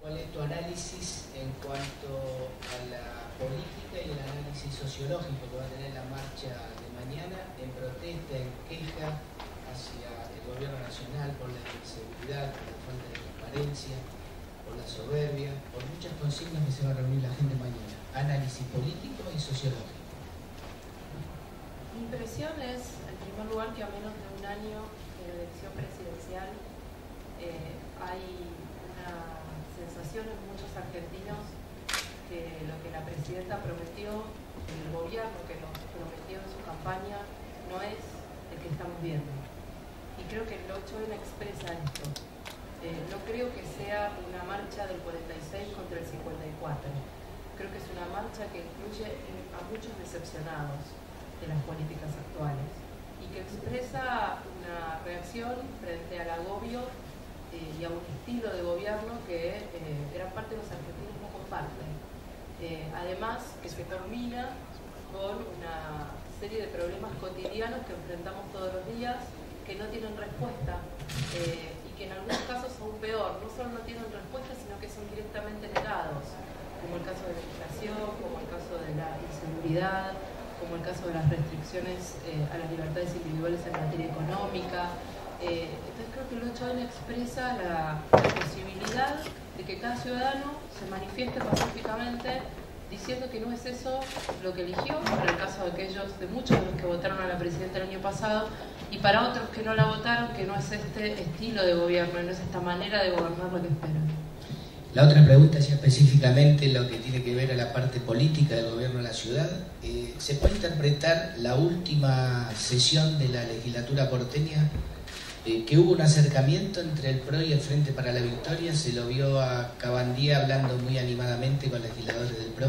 ¿Cuál es tu análisis en cuanto a la política y el análisis sociológico que va a tener la marcha de mañana en protesta, en queja hacia el gobierno nacional por la inseguridad, por la falta de transparencia, por la soberbia, por muchas consignas que se va a reunir la gente mañana? Análisis político y sociológico. Mi impresión es, en primer lugar, que a menos de un año de la elección presidencial hay una sensación en muchos argentinos que lo que la presidenta prometió, el gobierno que nos prometió en su campaña, no es el que estamos viendo. Y creo que el 8N expresa esto. No creo que sea una marcha del 46 contra el 54. Creo que es una marcha que incluye a muchos decepcionados de las políticas actuales y que expresa una reacción frente al agobio y a un estilo de gobierno que gran parte de los argentinos no comparten. Además, que se combina con una serie de problemas cotidianos que enfrentamos todos los días, que no tienen respuesta y que en algunos casos aún peor, no solo no tienen respuesta, sino que son directamente negados, como el caso de la inflación, como el caso de la inseguridad, como el caso de las restricciones a las libertades individuales en materia económica. Entonces creo que el 8N expresa la posibilidad de que cada ciudadano se manifieste pacíficamente diciendo que no es eso lo que eligió, para el caso de aquellos, de muchos de los que votaron a la presidenta el año pasado, y para otros que no la votaron, que no es este estilo de gobierno, no es esta manera de gobernar lo que esperan. La otra pregunta es específicamente lo que tiene que ver a la parte política del gobierno de la ciudad. ¿Se puede interpretar la última sesión de la legislatura porteña que hubo un acercamiento entre el PRO y el Frente para la Victoria? ¿Se lo vio a Cabandía hablando muy animadamente con legisladores del PRO?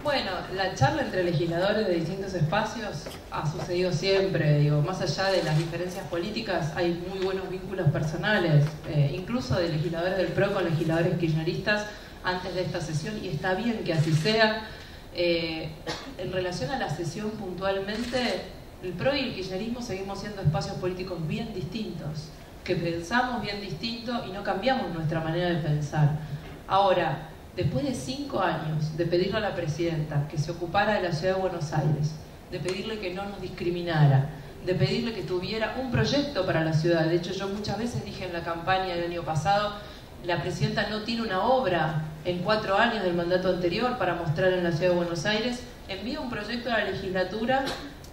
Bueno, la charla entre legisladores de distintos espacios ha sucedido siempre, digo, más allá de las diferencias políticas hay muy buenos vínculos personales, incluso de legisladores del PRO con legisladores kirchneristas antes de esta sesión, y está bien que así sea. En relación a la sesión puntualmente, el PRO y el kirchnerismo seguimos siendo espacios políticos bien distintos, que pensamos bien distinto y no cambiamos nuestra manera de pensar. Ahora, después de 5 años de pedirle a la presidenta que se ocupara de la ciudad de Buenos Aires, de pedirle que no nos discriminara, de pedirle que tuviera un proyecto para la ciudad, de hecho yo muchas veces dije en la campaña del año pasado, la presidenta no tiene una obra en 4 años del mandato anterior para mostrar en la ciudad de Buenos Aires, envía un proyecto a la legislatura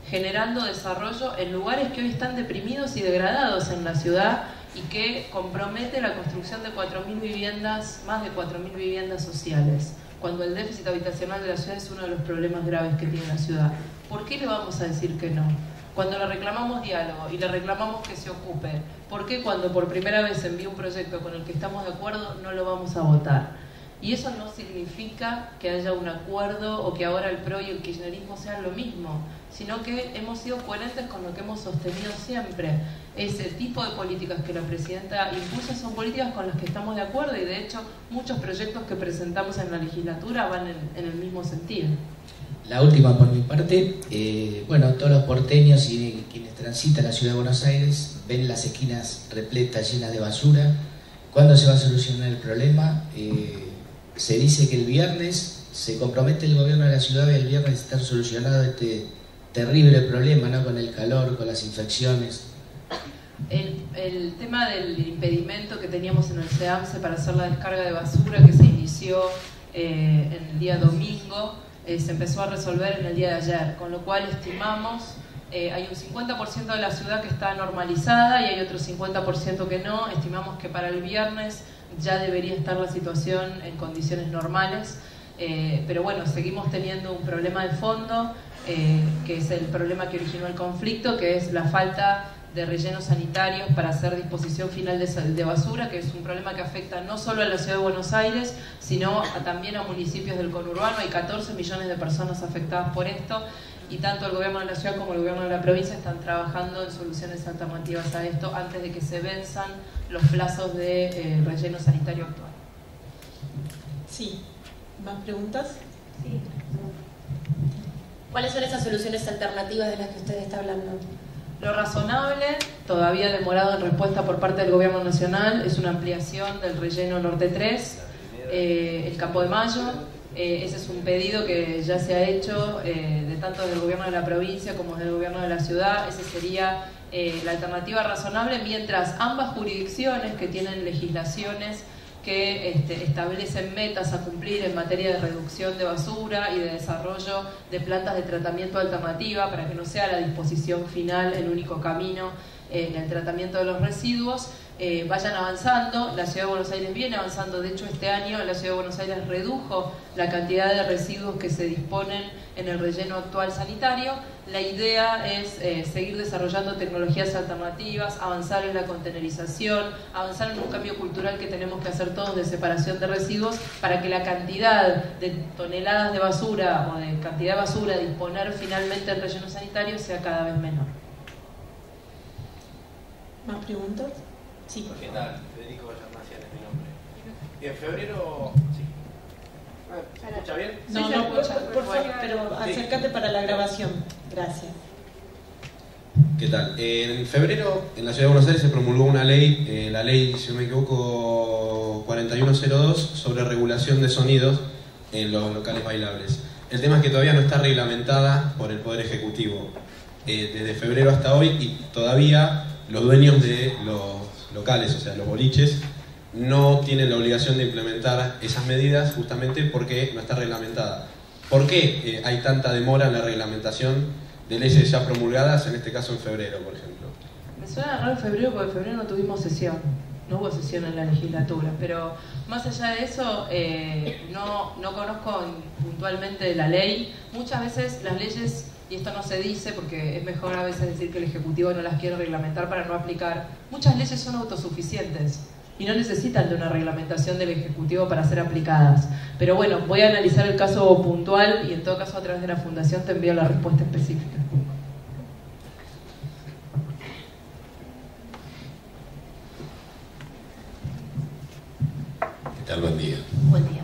generando desarrollo en lugares que hoy están deprimidos y degradados en la ciudad y que compromete la construcción de 4.000 viviendas, más de 4.000 viviendas sociales, cuando el déficit habitacional de la ciudad es uno de los problemas graves que tiene la ciudad. ¿Por qué le vamos a decir que no? Cuando le reclamamos diálogo y le reclamamos que se ocupe, ¿por qué cuando por primera vez envía un proyecto con el que estamos de acuerdo no lo vamos a votar? Y eso no significa que haya un acuerdo o que ahora el PRO y el kirchnerismo sean lo mismo, sino que hemos sido coherentes con lo que hemos sostenido siempre. Ese tipo de políticas que la presidenta impulsa son políticas con las que estamos de acuerdo y de hecho muchos proyectos que presentamos en la legislatura van en el mismo sentido. La última por mi parte, bueno, todos los porteños y quienes transitan la ciudad de Buenos Aires ven las esquinas repletas, llenas de basura. ¿Cuándo se va a solucionar el problema? Se dice que el viernes se compromete el gobierno de la ciudad y el viernes está solucionado este terrible problema, ¿no? Con el calor, con las infecciones. El tema del impedimento que teníamos en el SEAMSE para hacer la descarga de basura que se inició en el día domingo, se empezó a resolver en el día de ayer, con lo cual estimamos, hay un 50% de la ciudad que está normalizada y hay otro 50% que no. Estimamos que para el viernes ya debería estar la situación en condiciones normales, pero bueno, seguimos teniendo un problema de fondo, que es el problema que originó el conflicto, que es la falta de rellenos sanitarios para hacer disposición final de basura, que es un problema que afecta no solo a la ciudad de Buenos Aires, sino también a municipios del conurbano. Hay 14 millones de personas afectadas por esto, y tanto el gobierno de la ciudad como el gobierno de la provincia están trabajando en soluciones alternativas a esto antes de que se venzan los plazos de relleno sanitario actual. Sí. ¿Más preguntas? Sí. ¿Cuáles son esas soluciones alternativas de las que usted está hablando? Lo razonable, todavía demorado en respuesta por parte del Gobierno Nacional, es una ampliación del relleno Norte 3, el Campo de Mayo. Ese es un pedido que ya se ha hecho de tanto del Gobierno de la provincia como del Gobierno de la ciudad. Ese sería la alternativa razonable, mientras ambas jurisdicciones que tienen legislaciones que establecen metas a cumplir en materia de reducción de basura y de desarrollo de plantas de tratamiento alternativa, para que no sea la disposición final el único camino en el tratamiento de los residuos, vayan avanzando. La Ciudad de Buenos Aires viene avanzando. De hecho, este año la Ciudad de Buenos Aires redujo la cantidad de residuos que se disponen en el relleno actual sanitario. La idea es seguir desarrollando tecnologías alternativas, avanzar en la contenerización, avanzar en un cambio cultural que tenemos que hacer todos de separación de residuos, para que la cantidad de toneladas de basura o de cantidad de basura a disponer finalmente el relleno sanitario sea cada vez menor. ¿Más preguntas? Sí, por ¿Qué favor. tal? Federico Llamacian es mi nombre. Y en febrero... Sí. ¿Se escucha bien? No, Sí, no, se por escucha. favor, pero acércate para la grabación. Gracias. ¿Qué tal? En febrero en la Ciudad de Buenos Aires se promulgó una ley, la ley, si no me equivoco, 4102, sobre regulación de sonidos en los locales bailables. El tema es que todavía no está reglamentada por el Poder Ejecutivo. Desde febrero hasta hoy, y todavía los dueños de los locales, o sea, los boliches, no tienen la obligación de implementar esas medidas justamente porque no está reglamentada. ¿Por qué hay tanta demora en la reglamentación de leyes ya promulgadas, en este caso en febrero, por ejemplo? Me suena raro en febrero porque en febrero no tuvimos sesión, no hubo sesión en la legislatura, pero más allá de eso, no conozco puntualmente la ley. Muchas veces las leyes, y esto no se dice porque es mejor a veces decir que el Ejecutivo no las quiere reglamentar para no aplicar, muchas leyes son autosuficientes y no necesitan de una reglamentación del Ejecutivo para ser aplicadas. Pero bueno, voy a analizar el caso puntual y en todo caso a través de la Fundación te envío la respuesta específica. ¿Qué tal? Buen día. Buen día.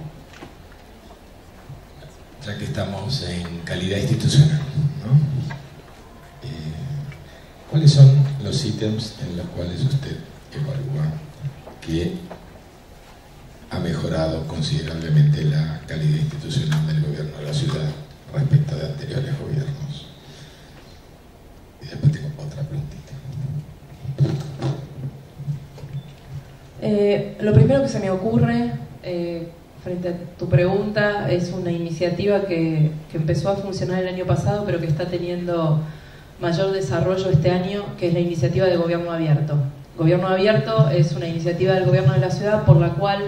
Ya que estamos en calidad institucional, ¿no? ¿Cuáles son los ítems en los cuales usted evalúa que ha mejorado considerablemente la calidad institucional del gobierno de la ciudad respecto de anteriores gobiernos? Y después tengo otra preguntita. Lo primero que se me ocurre frente a tu pregunta es una iniciativa que empezó a funcionar el año pasado pero que está teniendo mayor desarrollo este año, que es la iniciativa de Gobierno Abierto. Gobierno Abierto es una iniciativa del gobierno de la ciudad por la cual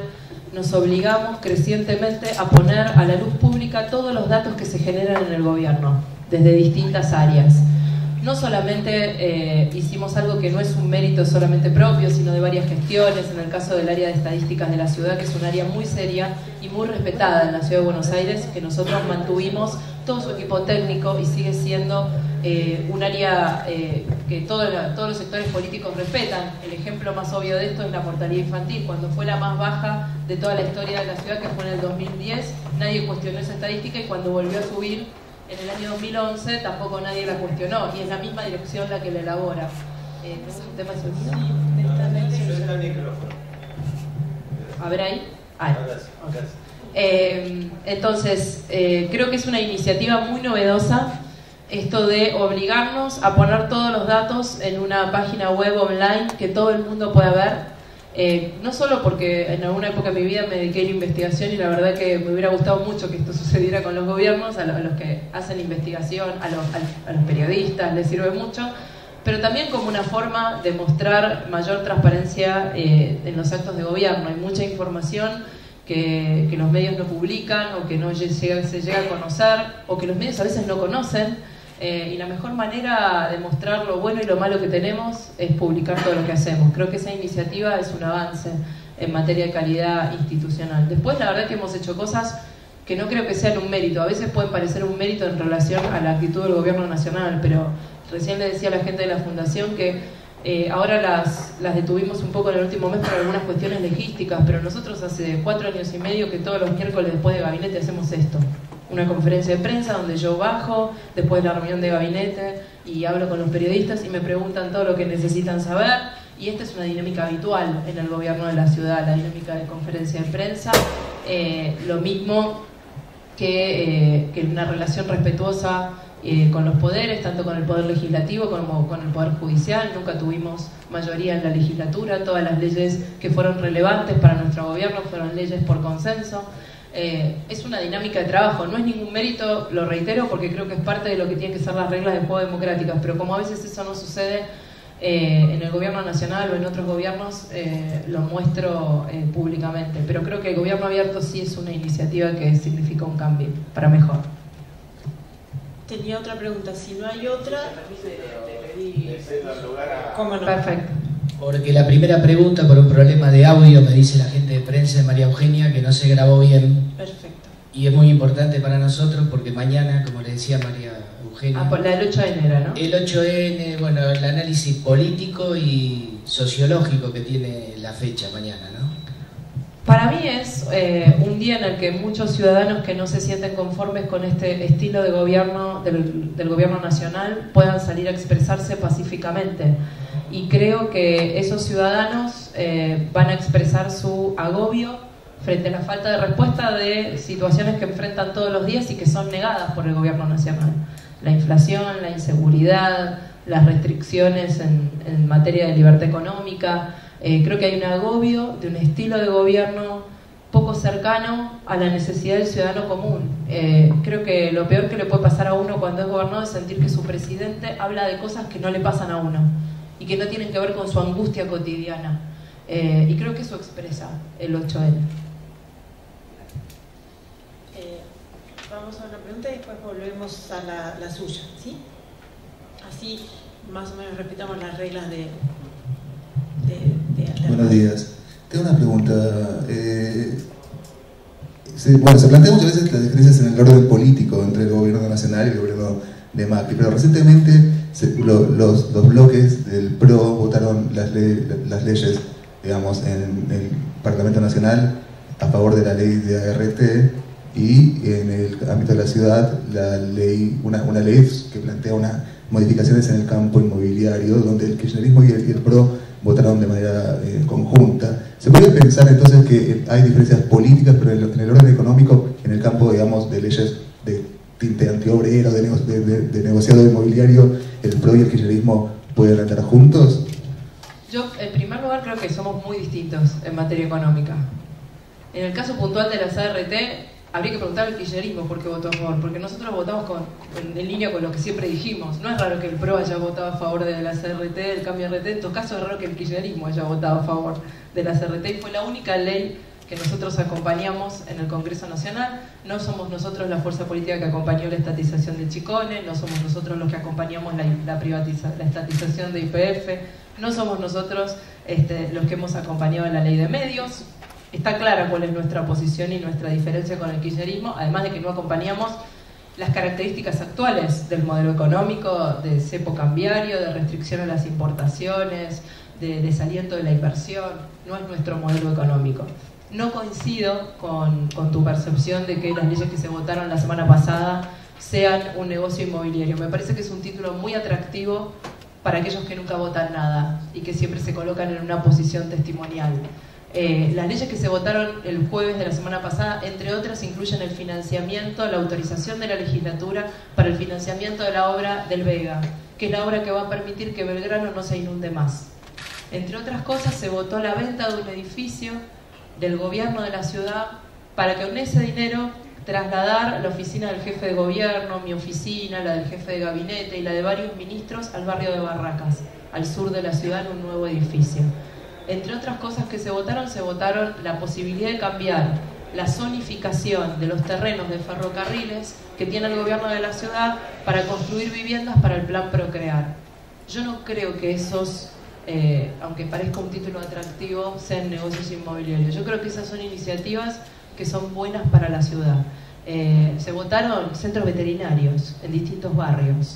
nos obligamos crecientemente a poner a la luz pública todos los datos que se generan en el gobierno, desde distintas áreas. No solamente hicimos algo que no es un mérito solamente propio, sino de varias gestiones, en el caso del área de estadísticas de la ciudad, que es un área muy seria y muy respetada en la Ciudad de Buenos Aires, que nosotros mantuvimos todo su equipo técnico y sigue siendo un área que todos los sectores políticos respetan. El ejemplo más obvio de esto es la mortalidad infantil. Cuando fue la más baja de toda la historia de la ciudad, que fue en el 2010, nadie cuestionó esa estadística, y cuando volvió a subir en el año 2011 tampoco nadie la cuestionó, y es la misma dirección la que la elabora. ¿Es un tema de sonido? A ver ahí. Entonces, creo que es una iniciativa muy novedosa esto de obligarnos a poner todos los datos en una página web online que todo el mundo pueda ver. No solo porque en alguna época de mi vida me dediqué a la investigación y la verdad que me hubiera gustado mucho que esto sucediera con los gobiernos, a los que hacen investigación, a los periodistas les sirve mucho, pero también como una forma de mostrar mayor transparencia en los actos de gobierno. Hay mucha información que los medios no publican o que no se llega a conocer o que los medios a veces no conocen. Y la mejor manera de mostrar lo bueno y lo malo que tenemos es publicar todo lo que hacemos. Creo que esa iniciativa es un avance en materia de calidad institucional. Después, la verdad que hemos hecho cosas que no creo que sean un mérito. A veces pueden parecer un mérito en relación a la actitud del gobierno nacional, pero recién le decía a la gente de la Fundación que ahora las detuvimos un poco en el último mes por algunas cuestiones logísticas, pero nosotros hace 4 años y medio que todos los miércoles después de gabinete hacemos esto. una conferencia de prensa donde yo bajo, después de la reunión de gabinete, y hablo con los periodistas y me preguntan todo lo que necesitan saber. Y esta es una dinámica habitual en el gobierno de la ciudad, la dinámica de conferencia de prensa. Lo mismo que una relación respetuosa con los poderes, tanto con el poder legislativo como con el poder judicial. Nunca tuvimos mayoría en la legislatura, todas las leyes que fueron relevantes para nuestro gobierno fueron leyes por consenso. Es una dinámica de trabajo, no es ningún mérito, lo reitero, porque creo que es parte de lo que tienen que ser las reglas de juego democráticas, pero como a veces eso no sucede en el gobierno nacional o en otros gobiernos, lo muestro públicamente. Pero creo que el gobierno abierto sí es una iniciativa que significa un cambio para mejor. Tenía otra pregunta, si no hay otra... ¿Cómo no? Perfecto. Porque la primera pregunta, por un problema de audio, me dice la gente de prensa de María Eugenia que no se grabó bien. Perfecto. Y es muy importante para nosotros porque mañana, como le decía María Eugenia... por la del 8N era, ¿no? El 8N, bueno, el análisis político y sociológico que tiene la fecha mañana, ¿no? Para mí es un día en el que muchos ciudadanos que no se sienten conformes con este estilo de gobierno del gobierno nacional puedan salir a expresarse pacíficamente. Y creo que esos ciudadanos van a expresar su agobio frente a la falta de respuesta de situaciones que enfrentan todos los días y que son negadas por el gobierno nacional. La inflación, la inseguridad, las restricciones en materia de libertad económica. Creo que hay un agobio de un estilo de gobierno poco cercano a la necesidad del ciudadano común. Creo que lo peor que le puede pasar a uno cuando es gobernado es sentir que su presidente habla de cosas que no le pasan a uno y que no tienen que ver con su angustia cotidiana. Y creo que eso expresa el 8N. Vamos a una pregunta y después volvemos a la suya, ¿sí? Así más o menos respetamos las reglas de Buenos días. Tengo una pregunta. Se plantean muchas veces las diferencias en el orden político entre el gobierno nacional y el gobierno de Macri, pero recientemente los bloques del PRO votaron las leyes, digamos, en el Parlamento Nacional a favor de la ley de ART, y en el ámbito de la ciudad una ley que plantea unas modificaciones en el campo inmobiliario, donde el kirchnerismo y el PRO votaron de manera conjunta. ¿Se puede pensar entonces que hay diferencias políticas, pero en el orden económico, en el campo, digamos, de leyes de tinte antiobrero, de negociado inmobiliario, el PRO y el kirchnerismo pueden andar juntos? Yo, en primer lugar, creo que somos muy distintos en materia económica. En el caso puntual de las ART, habría que preguntar al kirchnerismo por qué votó a favor, porque nosotros votamos en línea con lo que siempre dijimos. No es raro que el PRO haya votado a favor de las ART, del cambio de RT, en todo caso es raro que el kirchnerismo haya votado a favor de las ART, y fue la única ley que nosotros acompañamos en el Congreso Nacional. No somos nosotros la fuerza política que acompañó la estatización de Chicone, no somos nosotros los que acompañamos la estatización de YPF, no somos nosotros los que hemos acompañado la ley de medios. Está clara cuál es nuestra posición y nuestra diferencia con el kirchnerismo, además de que no acompañamos las características actuales del modelo económico, de cepo cambiario, de restricción a las importaciones, de desaliento de la inversión. No es nuestro modelo económico. No coincido con tu percepción de que las leyes que se votaron la semana pasada sean un negocio inmobiliario. Me parece que es un título muy atractivo para aquellos que nunca votan nada y que siempre se colocan en una posición testimonial. Las leyes que se votaron el jueves de la semana pasada, entre otras, incluyen el financiamiento, la autorización de la legislatura para el financiamiento de la obra del Vega, que es la obra que va a permitir que Belgrano no se inunde más. Entre otras cosas, se votó la venta de un edificio del gobierno de la ciudad para que con ese dinero trasladar la oficina del jefe de gobierno, mi oficina, la del jefe de gabinete y la de varios ministros al barrio de Barracas, al sur de la ciudad, en un nuevo edificio. Entre otras cosas que se votaron la posibilidad de cambiar la zonificación de los terrenos de ferrocarriles que tiene el gobierno de la ciudad para construir viviendas para el plan Procrear. Yo no creo que esos, aunque parezca un título atractivo, sean negocios inmobiliarios. Yo creo que esas son iniciativas que son buenas para la ciudad. Se votaron centros veterinarios en distintos barrios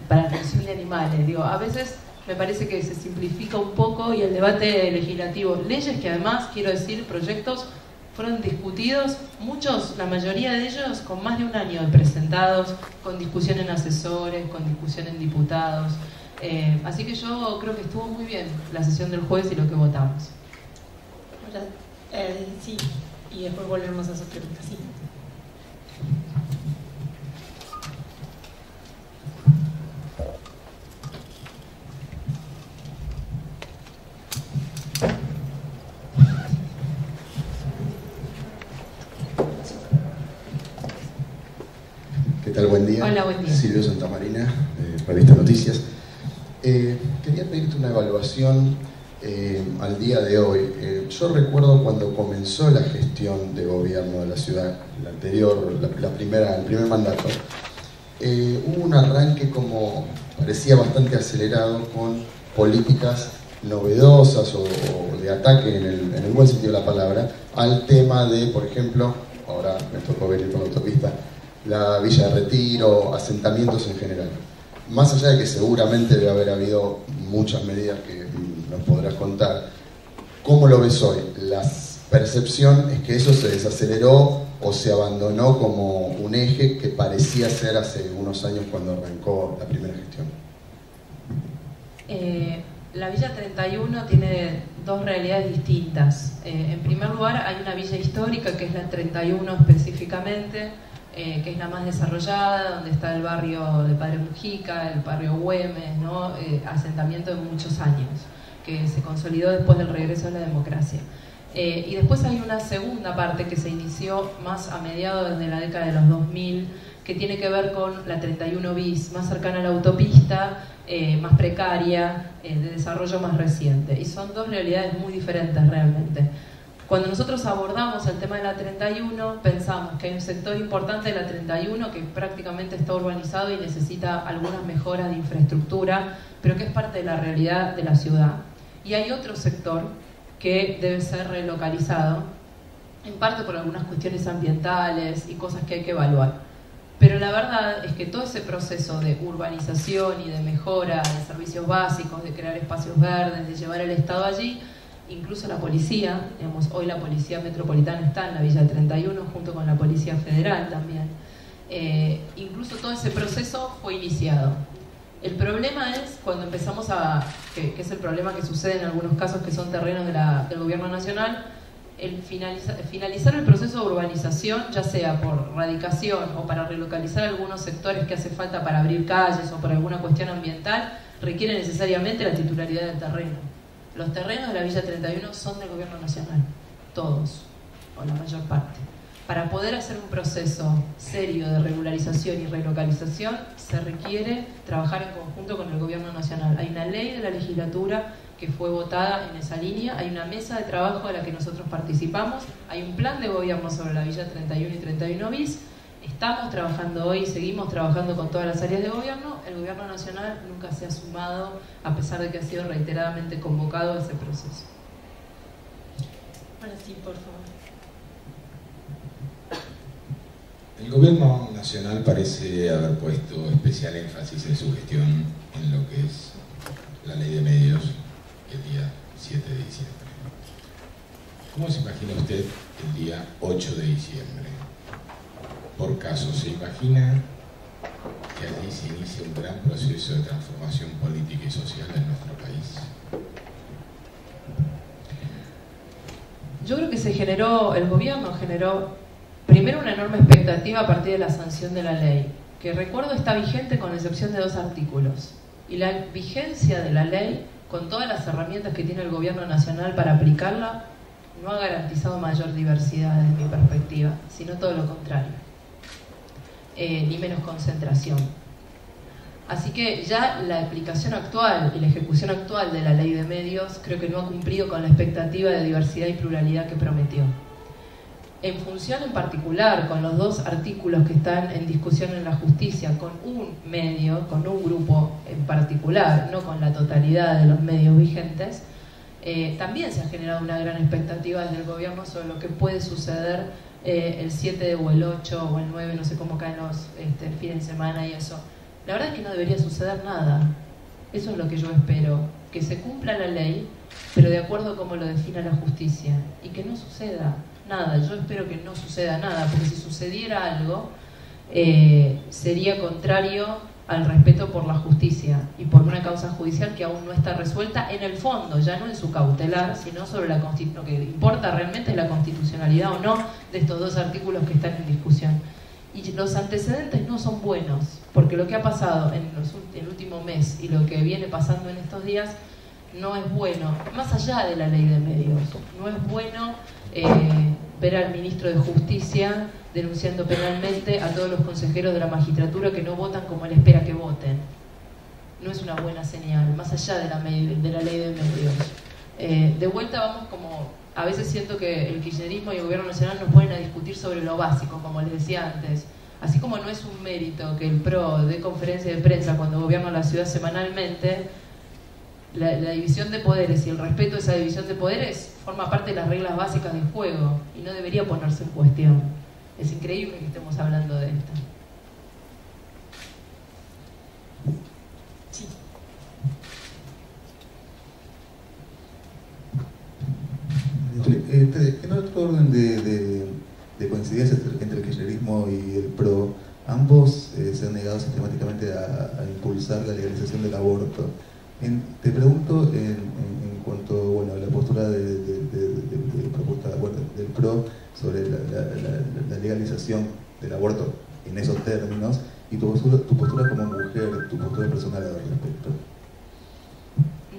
para atención de animales. Digo, a veces me parece que se simplifica un poco y el debate legislativo, leyes que además, quiero decir, proyectos fueron discutidos, muchos, la mayoría de ellos, con más de un año de presentados, con discusión en asesores, con discusión en diputados. Así que yo creo que estuvo muy bien la sesión del jueves y lo que votamos. Sí, y después volvemos a su pregunta. Sí. ¿Qué tal? Buen día. Hola, buen día. Silvio Santamarina, Revista Noticias. Quería pedirte una evaluación al día de hoy. Yo recuerdo cuando comenzó la gestión de gobierno de la ciudad, la anterior, el primer mandato, hubo un arranque como parecía bastante acelerado con políticas novedosas o de ataque en el buen sentido de la palabra al tema de, por ejemplo, ahora me tocó venir por la autopista, la Villa de Retiro, asentamientos en general. Más allá de que seguramente debe haber habido muchas medidas que nos podrás contar, ¿cómo lo ves hoy? ¿La percepción es que eso se desaceleró o se abandonó como un eje que parecía ser hace unos años cuando arrancó la primera gestión? La Villa 31 tiene dos realidades distintas. En primer lugar, hay una villa histórica que es la 31 específicamente, que es la más desarrollada, donde está el barrio de Padre Mujica, el barrio Güemes, ¿no? Asentamiento de muchos años, que se consolidó después del regreso a la democracia. Y después hay una segunda parte que se inició más a mediados de la década de los 2000, que tiene que ver con la 31 bis, más cercana a la autopista, más precaria, de desarrollo más reciente. Y son dos realidades muy diferentes realmente. Cuando nosotros abordamos el tema de la 31, pensamos que hay un sector importante de la 31 que prácticamente está urbanizado y necesita algunas mejoras de infraestructura, pero que es parte de la realidad de la ciudad. Y hay otro sector que debe ser relocalizado, en parte por algunas cuestiones ambientales y cosas que hay que evaluar. Pero la verdad es que todo ese proceso de urbanización y de mejora de servicios básicos, de crear espacios verdes, de llevar el Estado allí, incluso la policía, digamos, hoy la policía metropolitana está en la Villa 31 junto con la policía federal también, incluso todo ese proceso fue iniciado. El problema es cuando empezamos que es el problema que sucede en algunos casos que son terrenos del gobierno nacional, el finalizar el proceso de urbanización, ya sea por radicación o para relocalizar algunos sectores que hace falta para abrir calles o por alguna cuestión ambiental, requiere necesariamente la titularidad del terreno. Los terrenos de la Villa 31 son del gobierno nacional, todos, o la mayor parte. Para poder hacer un proceso serio de regularización y relocalización, se requiere trabajar en conjunto con el gobierno nacional. Hay una ley de la legislatura que fue votada en esa línea, hay una mesa de trabajo de la que nosotros participamos, hay un plan de gobierno sobre la Villa 31 y 31 bis, estamos trabajando hoy, seguimos trabajando con todas las áreas de gobierno, el gobierno nacional nunca se ha sumado, a pesar de que ha sido reiteradamente convocado a ese proceso. Ahora sí, por favor. El gobierno nacional parece haber puesto especial énfasis en su gestión en lo que es la ley de medios el día 7 de diciembre. ¿Cómo se imagina usted el día 8 de diciembre? Por caso, ¿se imagina que allí se inicia un gran proceso de transformación política y social en nuestro país? Yo creo que el gobierno generó primero una enorme expectativa a partir de la sanción de la ley, que recuerdo está vigente con excepción de 2 artículos. Y la vigencia de la ley, con todas las herramientas que tiene el gobierno nacional para aplicarla, no ha garantizado mayor diversidad desde mi perspectiva, sino todo lo contrario, ni menos concentración. Así que ya la aplicación actual y la ejecución actual de la ley de medios creo que no ha cumplido con la expectativa de diversidad y pluralidad que prometió. En función en particular con los 2 artículos que están en discusión en la justicia, con un medio, con un grupo en particular, no con la totalidad de los medios vigentes, también se ha generado una gran expectativa desde el gobierno sobre lo que puede suceder el 7 o el 8 o el 9, no sé cómo caen los fines de semana y eso. La verdad es que no debería suceder nada. Eso es lo que yo espero, que se cumpla la ley, pero de acuerdo a cómo lo defina la justicia, y que no suceda nada. Yo espero que no suceda nada, porque si sucediera algo, sería contrario al respeto por la justicia y por una causa judicial que aún no está resuelta en el fondo, ya no en su cautelar, sino sobre lo que importa realmente es la constitucionalidad o no de estos dos artículos que están en discusión. Y los antecedentes no son buenos, porque lo que ha pasado en el último mes y lo que viene pasando en estos días no es bueno, más allá de la ley de medios. No es bueno ver al ministro de Justicia denunciando penalmente a todos los consejeros de la magistratura que no votan como él espera que voten. No es una buena señal, más allá de la ley de medios. De vuelta vamos como... A veces siento que el kirchnerismo y el gobierno nacional nos ponen a discutir sobre lo básico, como les decía antes. Así como no es un mérito que el PRO dé conferencia de prensa cuando gobierna la ciudad semanalmente, la división de poderes y el respeto a esa división de poderes forma parte de las reglas básicas del juego y no debería ponerse en cuestión. Es increíble que estemos hablando de esto. Sí. En otro orden de coincidencia entre el kirchnerismo y el PRO, ambos se han negado sistemáticamente a impulsar la legalización del aborto. Te pregunto en cuanto a la postura de propuesta del PRO sobre la legalización del aborto en esos términos y tu postura como mujer, tu postura personal al respecto.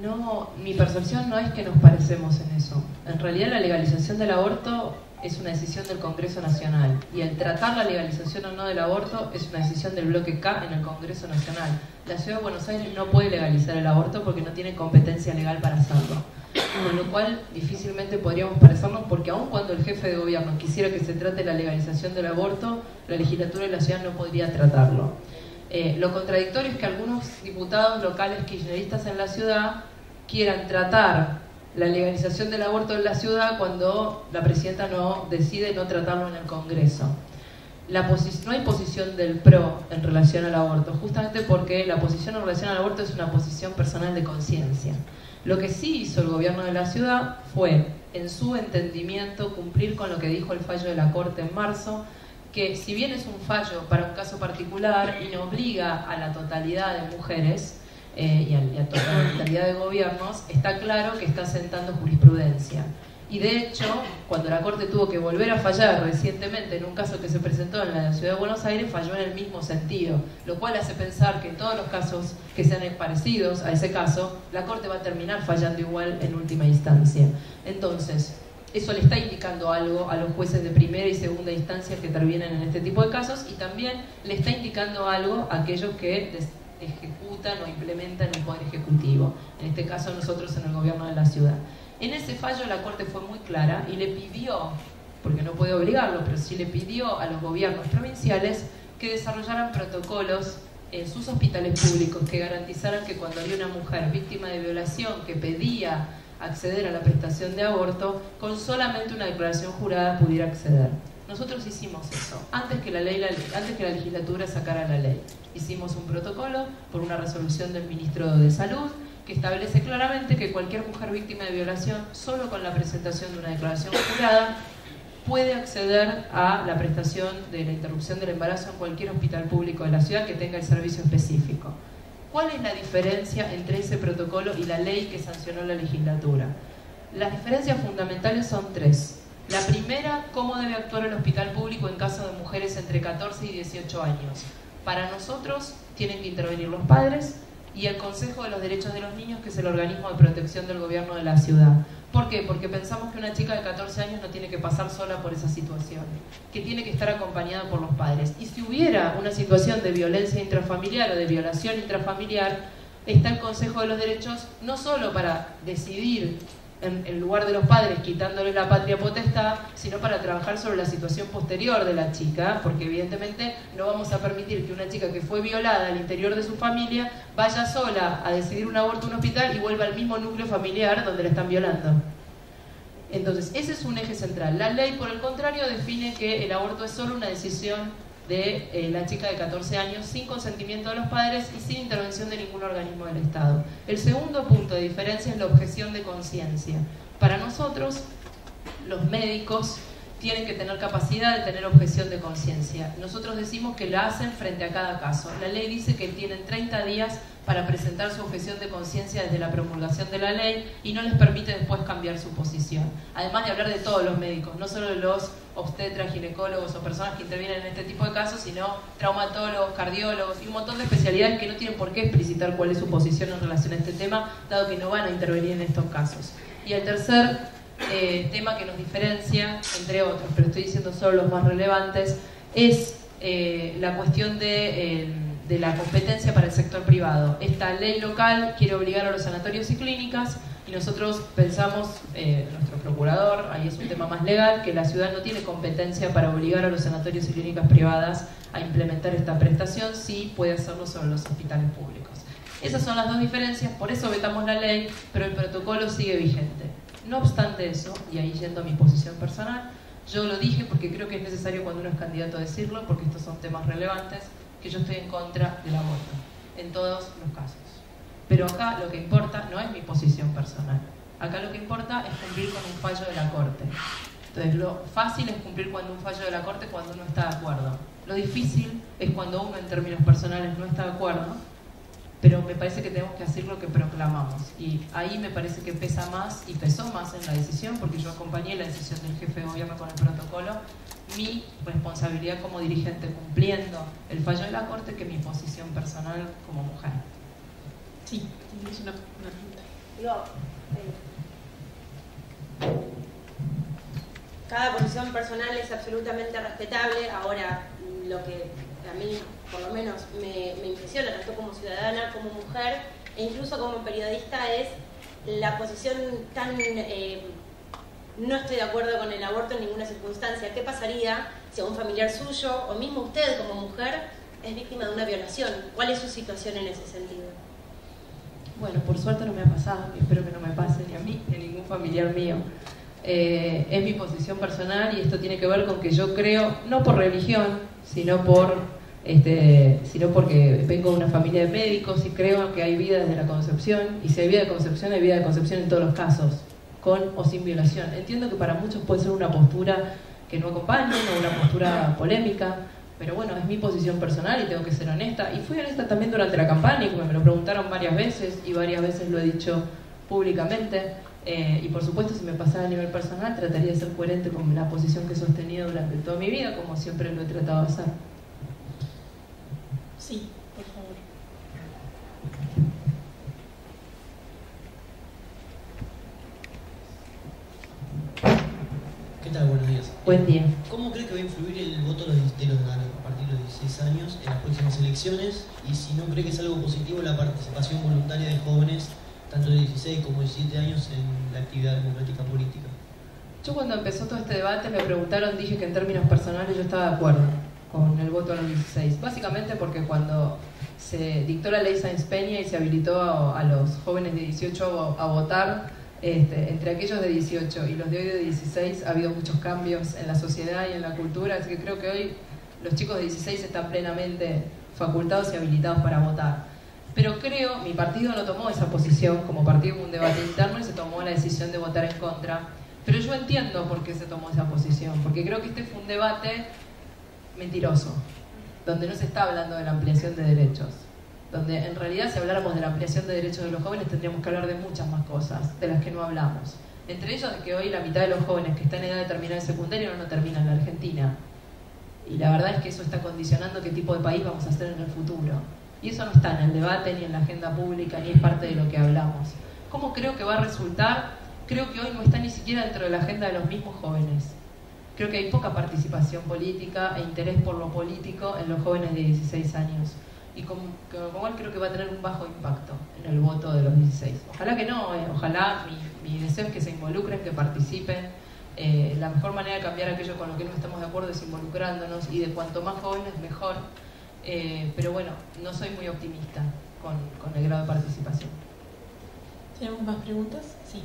No, mi percepción no es que nos parecemos en eso. En realidad la legalización del aborto es una decisión del Congreso Nacional y el tratar la legalización o no del aborto es una decisión del bloque K en el Congreso Nacional. La Ciudad de Buenos Aires no puede legalizar el aborto porque no tiene competencia legal para hacerlo, con lo cual difícilmente podríamos parecernos, porque aun cuando el jefe de gobierno quisiera que se trate la legalización del aborto, la legislatura de la ciudad no podría tratarlo. Lo contradictorio es que algunos diputados locales kirchneristas en la ciudad quieran tratar la legalización del aborto en la ciudad cuando la presidenta decide no tratarlo en el Congreso. No hay posición del PRO en relación al aborto, justamente porque la posición en relación al aborto es una posición personal de conciencia. Lo que sí hizo el gobierno de la ciudad fue, en su entendimiento, cumplir con lo que dijo el fallo de la Corte en marzo, que si bien es un fallo para un caso particular y no obliga a la totalidad de mujeres y a la totalidad de gobiernos, está claro que está sentando jurisprudencia. Y de hecho, cuando la Corte tuvo que volver a fallar recientemente en un caso que se presentó en la Ciudad de Buenos Aires, falló en el mismo sentido, lo cual hace pensar que en todos los casos que sean parecidos a ese caso, la Corte va a terminar fallando igual en última instancia. Entonces, eso le está indicando algo a los jueces de primera y segunda instancia que intervienen en este tipo de casos, y también le está indicando algo a aquellos que ejecutan o implementan el Poder Ejecutivo, en este caso nosotros en el gobierno de la ciudad. En ese fallo la Corte fue muy clara y le pidió, porque no puede obligarlo, pero sí le pidió a los gobiernos provinciales que desarrollaran protocolos en sus hospitales públicos que garantizaran que cuando había una mujer víctima de violación que pedía acceder a la prestación de aborto, con solamente una declaración jurada pudiera acceder. Nosotros hicimos eso, antes que la legislatura sacara la ley. Hicimos un protocolo por una resolución del ministro de Salud que establece claramente que cualquier mujer víctima de violación, solo con la presentación de una declaración jurada, puede acceder a la prestación de la interrupción del embarazo en cualquier hospital público de la ciudad que tenga el servicio específico. ¿Cuál es la diferencia entre ese protocolo y la ley que sancionó la legislatura? Las diferencias fundamentales son tres. La primera, cómo debe actuar el hospital público en caso de mujeres entre 14 y 18 años. Para nosotros tienen que intervenir los padres y el Consejo de los Derechos de los Niños, que es el organismo de protección del gobierno de la ciudad. ¿Por qué? Porque pensamos que una chica de 14 años no tiene que pasar sola por esa situación, que tiene que estar acompañada por los padres. Y si hubiera una situación de violencia intrafamiliar o de violación intrafamiliar, está el Consejo de los Derechos no solo para decidir en lugar de los padres quitándole la patria potestad, sino para trabajar sobre la situación posterior de la chica, porque evidentemente no vamos a permitir que una chica que fue violada al interior de su familia vaya sola a decidir un aborto en un hospital y vuelva al mismo núcleo familiar donde la están violando. Entonces, ese es un eje central. La ley, por el contrario, define que el aborto es solo una decisión de la chica de 14 años, sin consentimiento de los padres y sin intervención de ningún organismo del Estado. El segundo punto de diferencia es la objeción de conciencia. Para nosotros, los médicos tienen que tener capacidad de tener objeción de conciencia. Nosotros decimos que la hacen frente a cada caso. La ley dice que tienen 30 días para presentar su objeción de conciencia desde la promulgación de la ley y no les permite después cambiar su posición. Además de hablar de todos los médicos, no solo de los obstetras, ginecólogos o personas que intervienen en este tipo de casos, sino traumatólogos, cardiólogos y un montón de especialidades que no tienen por qué explicitar cuál es su posición en relación a este tema, dado que no van a intervenir en estos casos. Y el tercer tema que nos diferencia, entre otros, pero estoy diciendo solo los más relevantes, es la cuestión de la competencia para el sector privado. Esta ley local quiere obligar a los sanatorios y clínicas y nosotros pensamos, nuestro procurador, ahí es un tema más legal, que la ciudad no tiene competencia para obligar a los sanatorios y clínicas privadas a implementar esta prestación, sí puede hacerlo sobre los hospitales públicos. Esas son las dos diferencias, por eso vetamos la ley, pero el protocolo sigue vigente. No obstante eso, y ahí yendo a mi posición personal, yo lo dije porque creo que es necesario cuando uno es candidato a decirlo, porque estos son temas relevantes, que yo estoy en contra del aborto, en todos los casos. Pero acá lo que importa no es mi posición personal. Acá lo que importa es cumplir con un fallo de la Corte. Entonces lo fácil es cumplir con un fallo de la Corte cuando uno está de acuerdo. Lo difícil es cuando uno en términos personales no está de acuerdo, pero me parece que tenemos que hacer lo que proclamamos. Y ahí me parece que pesa más y pesó más en la decisión, porque yo acompañé la decisión del jefe de gobierno con el protocolo, mi responsabilidad como dirigente cumpliendo el fallo de la Corte que mi posición personal como mujer. Sí, tienes una pregunta. Cada posición personal es absolutamente respetable. Ahora, lo que a mí, por lo menos, me impresiona, tanto como ciudadana, como mujer, e incluso como periodista, es la posición tan... no estoy de acuerdo con el aborto en ninguna circunstancia. ¿Qué pasaría si a un familiar suyo, o mismo usted como mujer, es víctima de una violación? ¿Cuál es su situación en ese sentido? Bueno, por suerte no me ha pasado, y espero que no me pase ni a mí, ni a ningún familiar mío. Es mi posición personal y esto tiene que ver con que yo creo, no por religión, sino porque vengo de una familia de médicos y creo que hay vida desde la concepción, y si hay vida de concepción, hay vida de concepción en todos los casos, con o sin violación. Entiendo que para muchos puede ser una postura que no acompaña o una postura polémica, pero bueno, es mi posición personal y tengo que ser honesta. Y fui honesta también durante la campaña, y me lo preguntaron varias veces y varias veces lo he dicho públicamente. Y por supuesto, si me pasara a nivel personal, trataría de ser coherente con la posición que he sostenido durante toda mi vida, como siempre lo he tratado de hacer. Sí, por favor. ¿Qué tal? Buenos días. Buen día. ¿Cómo cree que va a influir el voto de los a partir de los 16 años en las próximas elecciones? Y si no cree que es algo positivo la participación voluntaria de jóvenes, tanto de 16 como 17 años, en la actividad democrática política. Yo cuando empezó todo este debate me preguntaron, dije que en términos personales yo estaba de acuerdo con el voto a los 16. Básicamente porque cuando se dictó la ley Sáenz Peña y se habilitó a los jóvenes de 18 a votar, entre aquellos de 18 y los de hoy de 16 ha habido muchos cambios en la sociedad y en la cultura, así que creo que hoy los chicos de 16 están plenamente facultados y habilitados para votar. Pero creo, mi partido no tomó esa posición, como partido hubo un debate interno y se tomó la decisión de votar en contra. Pero yo entiendo por qué se tomó esa posición, porque creo que este fue un debate mentiroso, donde no se está hablando de la ampliación de derechos, donde en realidad si habláramos de la ampliación de derechos de los jóvenes tendríamos que hablar de muchas más cosas, de las que no hablamos. Entre ellos de que hoy la mitad de los jóvenes que están en edad de terminar el secundario no terminan en la Argentina. Y la verdad es que eso está condicionando qué tipo de país vamos a hacer en el futuro. Y eso no está en el debate, ni en la agenda pública, ni es parte de lo que hablamos. ¿Cómo creo que va a resultar? Creo que hoy no está ni siquiera dentro de la agenda de los mismos jóvenes. Creo que hay poca participación política e interés por lo político en los jóvenes de 16 años. Y como igual creo que va a tener un bajo impacto en el voto de los 16. Ojalá que no, ojalá mi deseo es que se involucren, que participen. La mejor manera de cambiar aquello con lo que no estamos de acuerdo es involucrándonos, y de cuanto más jóvenes mejor. Pero bueno, no soy muy optimista con el grado de participación. ¿Tenemos más preguntas? Sí.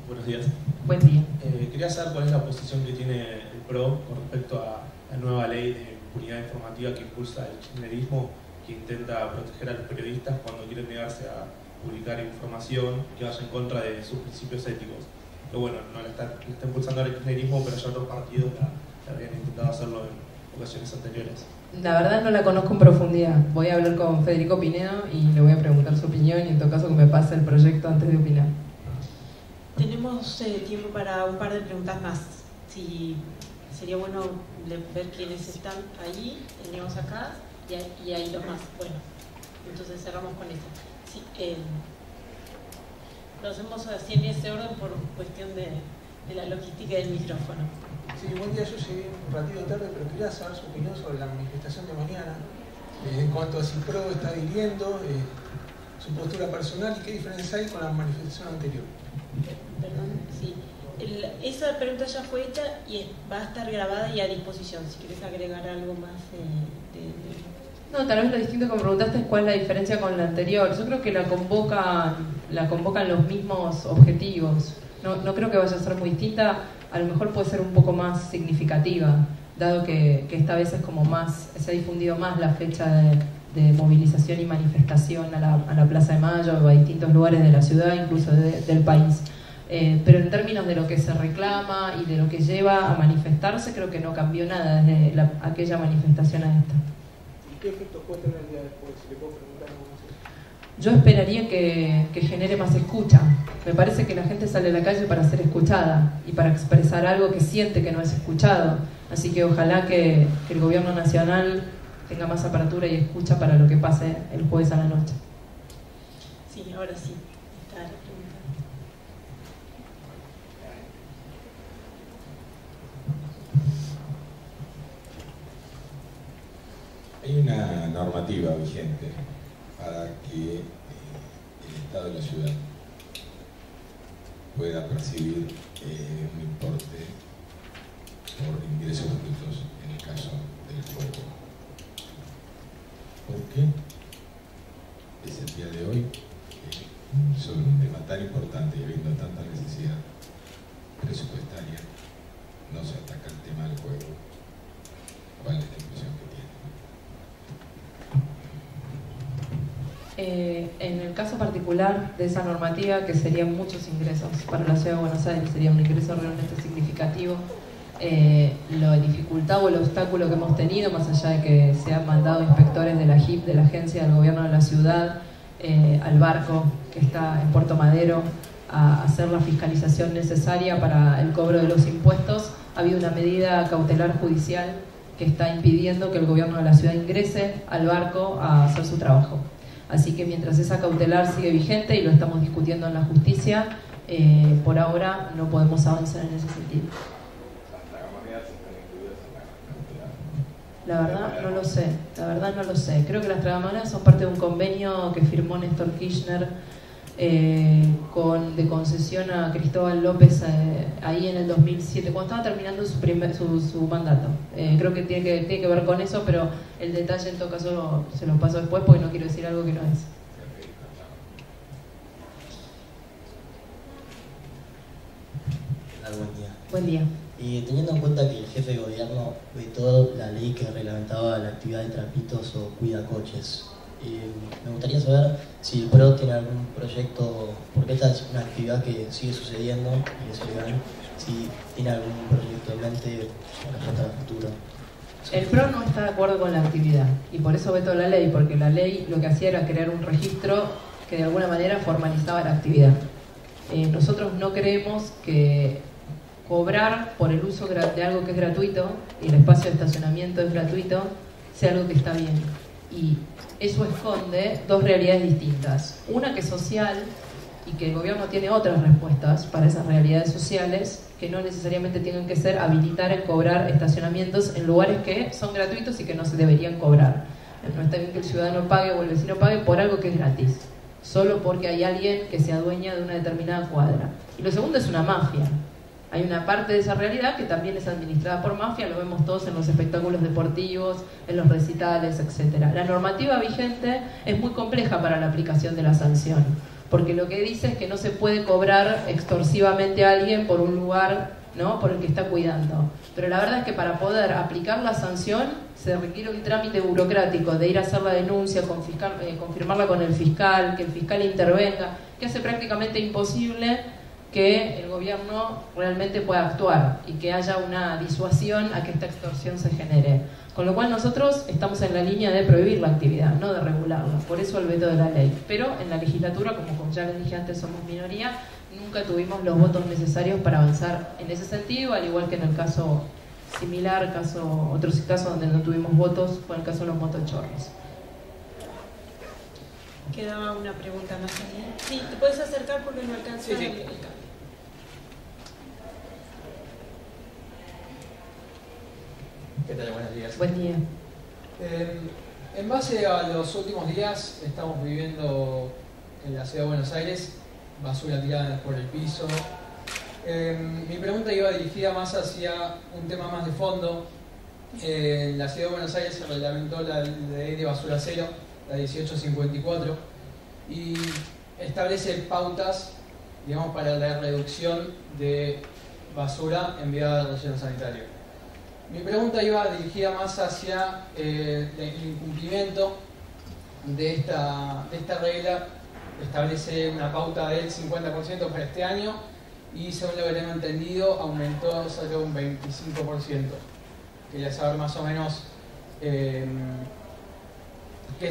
Buenos días. Buen día. Quería saber cuál es la posición que tiene el PRO con respecto a la nueva ley de impunidad informativa que impulsa el kirchnerismo, que intenta proteger a los periodistas cuando quieren negarse a publicar información que vaya en contra de sus principios éticos. que bueno, no la está impulsando el kirchnerismo, pero ya otros partidos la habían intentado hacerlo en ocasiones anteriores. La verdad no la conozco en profundidad. Voy a hablar con Federico Pinedo y le voy a preguntar su opinión y en todo caso que me pase el proyecto antes de opinar. Tenemos tiempo para un par de preguntas más. Si sería bueno ver quiénes están ahí, tenemos acá y hay dos más. Bueno, entonces cerramos con eso. Sí, lo hacemos así en ese orden por cuestión de la logística del micrófono. Sí, buen día, yo llegué un ratito tarde, pero quería saber su opinión sobre la manifestación de mañana, en cuanto a si PRO está adhiriendo, su postura personal y qué diferencia hay con la manifestación anterior. Perdón, sí. Esa pregunta ya fue hecha y va a estar grabada y a disposición, si quieres agregar algo más No, tal vez lo distinto que me preguntaste es cuál es la diferencia con la anterior. Yo creo que la convocan los mismos objetivos. No creo que vaya a ser muy distinta, a lo mejor puede ser un poco más significativa, dado que esta vez es como más, se ha difundido más la fecha de movilización y manifestación a la Plaza de Mayo o a distintos lugares de la ciudad, incluso del país. Pero en términos de lo que se reclama y de lo que lleva a manifestarse, creo que no cambió nada desde aquella manifestación a esta. ¿Y qué efectos puede tener el día después? Si le puedo preguntar algo más. Yo esperaría que genere más escucha. Me parece que la gente sale a la calle para ser escuchada y para expresar algo que siente que no es escuchado. Así que ojalá que el gobierno nacional tenga más apertura y escucha para lo que pase el jueves a la noche. Sí, ahora sí. Está la pregunta. Hay una normativa vigente para que el Estado de la ciudad pueda percibir un importe por ingresos brutos en el caso del fuego. ¿Por qué? Es el día de hoy sobre un tema tan importante y habiendo tanta necesidad presupuestaria, no se ataca el tema del fuego. ¿Cuál es la impresión que tiene? En el caso particular de esa normativa, que serían muchos ingresos para la Ciudad de Buenos Aires, sería un ingreso realmente significativo, la dificultad o el obstáculo que hemos tenido, más allá de que se han mandado inspectores de la AGIP, de la Agencia del Gobierno de la Ciudad, al barco que está en Puerto Madero, a hacer la fiscalización necesaria para el cobro de los impuestos, ha habido una medida cautelar judicial que está impidiendo que el Gobierno de la Ciudad ingrese al barco a hacer su trabajo. Así que mientras esa cautelar sigue vigente y lo estamos discutiendo en la justicia, por ahora no podemos avanzar en ese sentido. La verdad no lo sé. Creo que las tragamonedas son parte de un convenio que firmó Néstor Kirchner de concesión a Cristóbal López ahí en el 2007, cuando estaba terminando su mandato. Creo que tiene que ver con eso, pero el detalle en todo caso se lo paso después porque no quiero decir algo que no es. Buen día. Buen día. Y teniendo en cuenta que el jefe de gobierno vetó la ley que reglamentaba la actividad de trapitos o cuidacoches, me gustaría saber si el PRO tiene algún proyecto, porque esta es una actividad que sigue sucediendo y es legal, si tiene algún proyecto en mente para el futuro. El PRO no está de acuerdo con la actividad y por eso vetó la ley, porque la ley lo que hacía era crear un registro que de alguna manera formalizaba la actividad. Nosotros no creemos que cobrar por el uso de algo que es gratuito, y el espacio de estacionamiento es gratuito, sea algo que está bien. Y eso esconde dos realidades distintas. Una que es social y que el gobierno tiene otras respuestas para esas realidades sociales que no necesariamente tienen que ser habilitar en cobrar estacionamientos en lugares que son gratuitos y que no se deberían cobrar. No está bien que el ciudadano pague o el vecino pague por algo que es gratis, solo porque hay alguien que se adueña de una determinada cuadra. Y lo segundo es una mafia. Hay una parte de esa realidad que también es administrada por mafia, lo vemos todos en los espectáculos deportivos, en los recitales, etc. La normativa vigente es muy compleja para la aplicación de la sanción, porque lo que dice es que no se puede cobrar extorsivamente a alguien por un lugar, ¿no?, por el que está cuidando. Pero la verdad es que para poder aplicar la sanción se requiere un trámite burocrático de ir a hacer la denuncia, confirmarla con el fiscal, que el fiscal intervenga, que hace prácticamente imposible que el gobierno realmente pueda actuar y que haya una disuasión a que esta extorsión se genere. Con lo cual nosotros estamos en la línea de prohibir la actividad, no de regularla, por eso el veto de la ley. Pero en la legislatura, como ya les dije antes, somos minoría, nunca tuvimos los votos necesarios para avanzar en ese sentido, al igual que en el caso similar, otros casos donde no tuvimos votos, fue el caso de los motochorros. Quedaba una pregunta más allí. Sí, te puedes acercar porque no alcanza el cambio. ¿Qué tal? Buenos días. Buen día. En base a los últimos días, estamos viviendo en la ciudad de Buenos Aires basura tirada por el piso. Mi pregunta iba dirigida más hacia un tema más de fondo. En la ciudad de Buenos Aires se reglamentó la ley de basura cero, la 1854, y establece pautas, digamos, para la reducción de basura enviada al relleno sanitario. Mi pregunta iba dirigida más hacia el incumplimiento de esta regla. Establece una pauta del 50% para este año y, según lo que tengo entendido, aumentó cerca de un 25%. Quería saber más o menos qué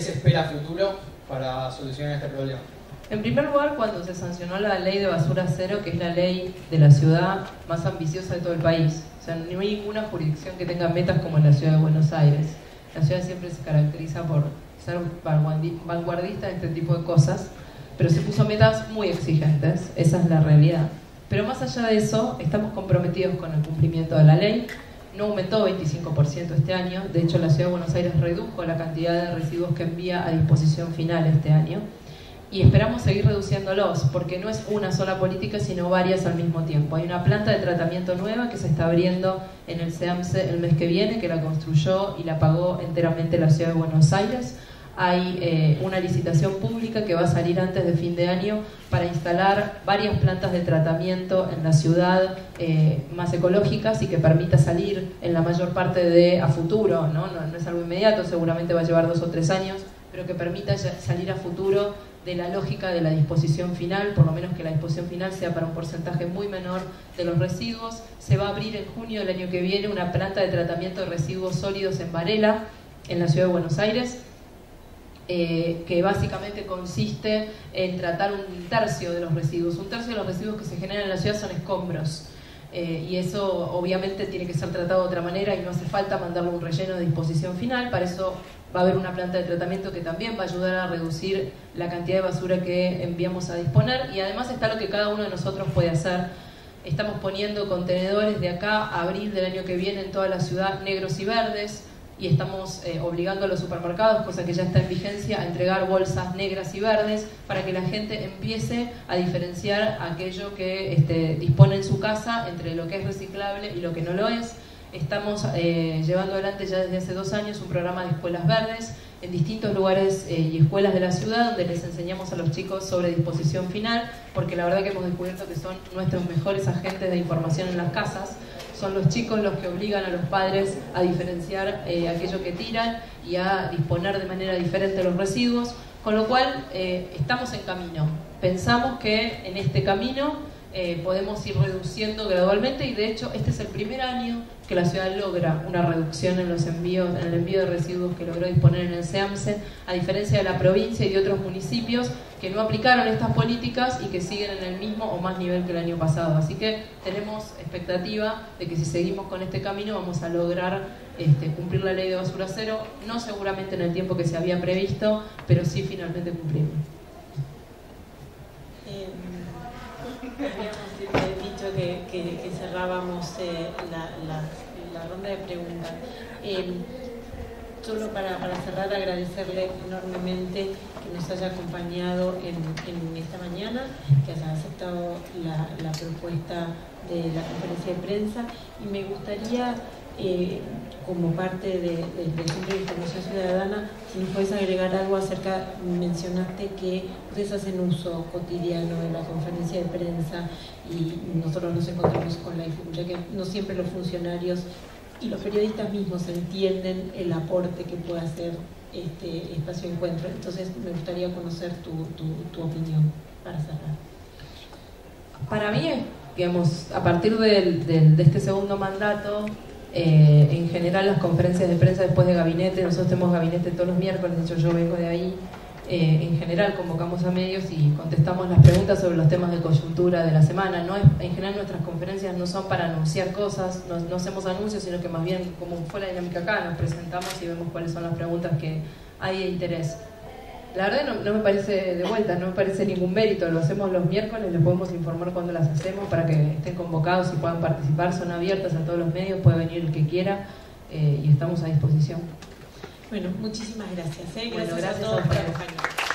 se espera a futuro para solucionar este problema. En primer lugar, cuando se sancionó la ley de basura cero, que es la ley de la ciudad más ambiciosa de todo el país, o sea, no hay ninguna jurisdicción que tenga metas como la ciudad de Buenos Aires. La ciudad siempre se caracteriza por ser vanguardista en este tipo de cosas, pero se puso metas muy exigentes, esa es la realidad. Pero más allá de eso, estamos comprometidos con el cumplimiento de la ley. No aumentó 25% este año, de hecho la ciudad de Buenos Aires redujo la cantidad de residuos que envía a disposición final este año. Y esperamos seguir reduciéndolos, porque no es una sola política, sino varias al mismo tiempo. Hay una planta de tratamiento nueva que se está abriendo en el SEAMSE el mes que viene, que la construyó y la pagó enteramente la ciudad de Buenos Aires. Hay una licitación pública que va a salir antes de fin de año para instalar varias plantas de tratamiento en la ciudad más ecológicas y que permita salir en la mayor parte a futuro, ¿no? No es algo inmediato, seguramente va a llevar 2 o 3 años, pero que permita salir a futuro de la lógica de la disposición final, por lo menos que la disposición final sea para un porcentaje muy menor de los residuos. Se va a abrir en junio del año que viene una planta de tratamiento de residuos sólidos en Varela, en la ciudad de Buenos Aires, que básicamente consiste en tratar 1/3 de los residuos. 1/3 de los residuos que se generan en la ciudad son escombros. Y eso obviamente tiene que ser tratado de otra manera y no hace falta mandarlo a un relleno de disposición final. Para eso va a haber una planta de tratamiento que también va a ayudar a reducir la cantidad de basura que enviamos a disponer, y además está lo que cada uno de nosotros puede hacer. Estamos poniendo contenedores de acá a abril del año que viene en toda la ciudad, negros y verdes, y estamos obligando a los supermercados, cosa que ya está en vigencia, a entregar bolsas negras y verdes para que la gente empiece a diferenciar aquello que dispone en su casa entre lo que es reciclable y lo que no lo es. Estamos llevando adelante ya desde hace 2 años un programa de escuelas verdes en distintos lugares y escuelas de la ciudad, donde les enseñamos a los chicos sobre disposición final, porque la verdad que hemos descubierto que son nuestros mejores agentes de información en las casas. Son los chicos los que obligan a los padres a diferenciar aquello que tiran y a disponer de manera diferente los residuos, con lo cual estamos en camino. Pensamos que en este camino podemos ir reduciendo gradualmente, y de hecho este es el primer año que la ciudad logra una reducción en los envíos, en el envío de residuos que logró disponer en el SEAMSE, a diferencia de la provincia y de otros municipios que no aplicaron estas políticas y que siguen en el mismo o más nivel que el año pasado. Así que tenemos expectativa de que si seguimos con este camino vamos a lograr cumplir la ley de basura cero, no seguramente en el tiempo que se había previsto, pero sí finalmente cumplirlo. Habíamos dicho que cerrábamos la ronda de preguntas. Solo para cerrar, agradecerle enormemente que nos haya acompañado en esta mañana, que haya aceptado la propuesta de la conferencia de prensa, y me gustaría, como parte del Centro de Información Ciudadana, si nos puedes agregar algo acerca, mencionaste que ustedes hacen uso cotidiano de la conferencia de prensa y nosotros nos encontramos con la dificultad que no siempre los funcionarios y los periodistas mismos entienden el aporte que puede hacer este espacio de encuentro. Entonces me gustaría conocer tu opinión para cerrar. Para mí es que a partir de este segundo mandato, en general las conferencias de prensa después de gabinete, nosotros tenemos gabinete todos los miércoles, de hecho yo vengo de ahí, en general convocamos a medios y contestamos las preguntas sobre los temas de coyuntura de la semana. En general nuestras conferencias no son para anunciar cosas, no hacemos anuncios, sino que más bien, como fue la dinámica acá, nos presentamos y vemos cuáles son las preguntas que hay de interés. La verdad no me parece, de vuelta, no me parece ningún mérito, lo hacemos los miércoles, les podemos informar cuando las hacemos para que estén convocados y puedan participar, son abiertas a todos los medios, puede venir el que quiera y estamos a disposición. Bueno, muchísimas gracias. Bueno, Gracias a todos por acompañarnos.